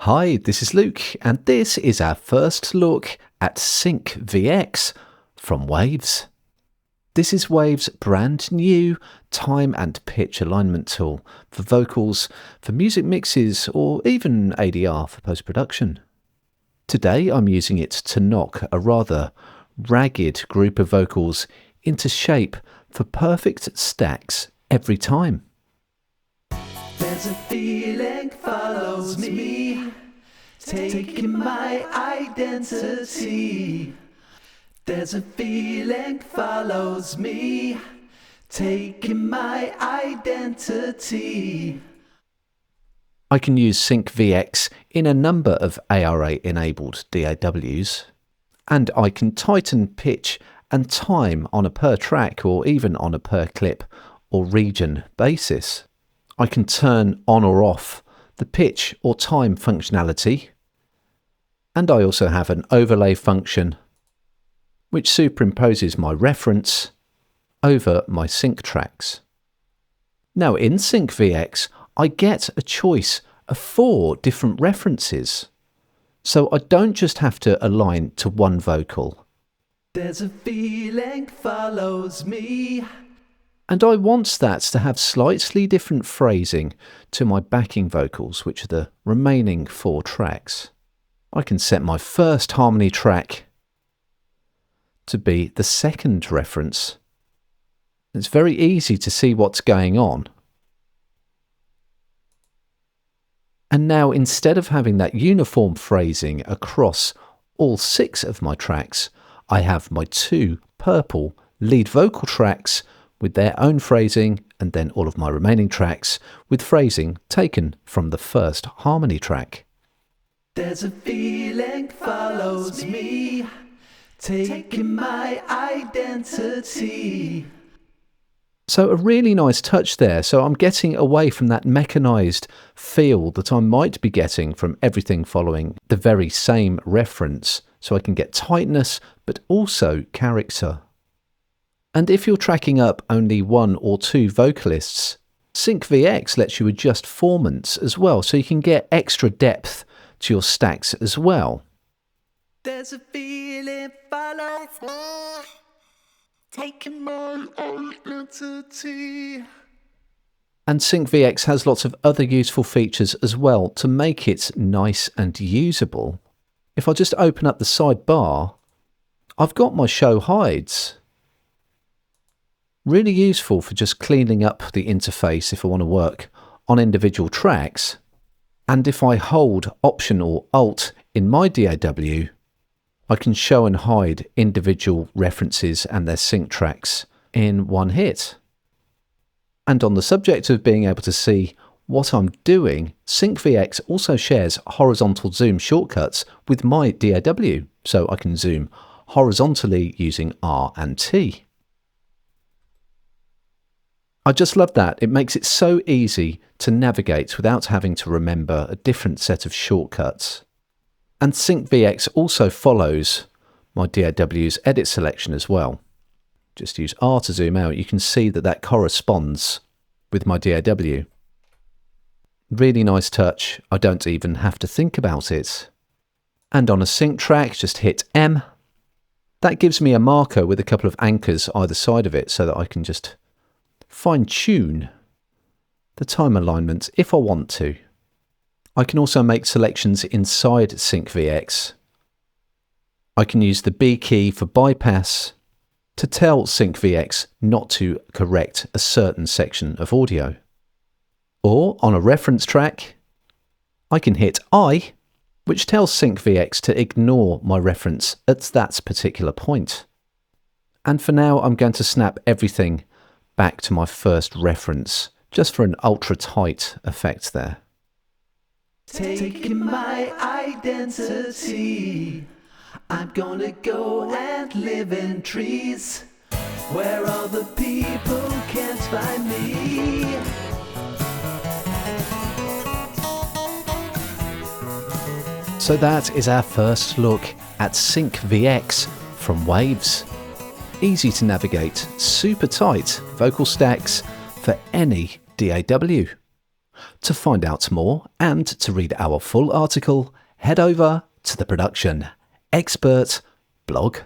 Hi, this is Luke, and this is our first look at Sync VX from Waves. This is Waves' brand new time and pitch alignment tool for vocals, for music mixes, or even ADR for post-production. Today I'm using it to knock a rather ragged group of vocals into shape for perfect stacks every time. There's a feeling follows me, taking my identity. There's a feeling follows me, taking my identity. I can use Sync VX in a number of ARA-enabled DAWs, and I can tighten pitch and time on a per track or even on a per clip or region basis. I can turn on or off the pitch or time functionality, and I also have an overlay function which superimposes my reference over my sync tracks. Now in Sync VX I get a choice of 4 different references, so I don't just have to align to one vocal. There's a feeling follows me. And I want that to have slightly different phrasing to my backing vocals, which are the remaining 4 tracks. I can set my first harmony track to be the second reference. It's very easy to see what's going on. And now instead of having that uniform phrasing across all 6 of my tracks, I have my 2 purple lead vocal tracks with their own phrasing, and then all of my remaining tracks with phrasing taken from the first harmony track. There's a feeling follows me, taking my identity. So a really nice touch there. So I'm getting away from that mechanised feel that I might be getting from everything following the very same reference. So I can get tightness, but also character. And if you're tracking up only 1 or 2 vocalists, Sync VX lets you adjust formants as well, so you can get extra depth to your stacks as well. There's a feeling follows me, taking my identity. And Sync VX has lots of other useful features as well to make it nice and usable. If I just open up the sidebar, I've got my show hides. Really useful for just cleaning up the interface if I want to work on individual tracks. And if I hold Option or Alt in my DAW, I can show and hide individual references and their sync tracks in one hit. And on the subject of being able to see what I'm doing, Sync VX also shares horizontal zoom shortcuts with my DAW, so I can zoom horizontally using R and T. I just love that. It makes it so easy to navigate without having to remember a different set of shortcuts. And Sync VX also follows my DAW's edit selection as well. Just use R to zoom out. You can see that that corresponds with my DAW. Really nice touch. I don't even have to think about it. And on a sync track, just hit M. That gives me a marker with a couple of anchors either side of it so that I can just fine-tune the time alignment if I want to. I can also make selections inside Sync VX. I can use the B key for bypass to tell Sync VX not to correct a certain section of audio. Or on a reference track, I can hit I, which tells Sync VX to ignore my reference at that particular point. And for now, I'm going to snap everything back to my first reference, just for an ultra tight effect there. Taking my identity, I'm gonna go and live in trees where all the people can't find me. So that is our first look at Sync VX from Waves. Easy to navigate, super tight vocal stacks for any DAW. To find out more and to read our full article, head over to the Production Expert blog.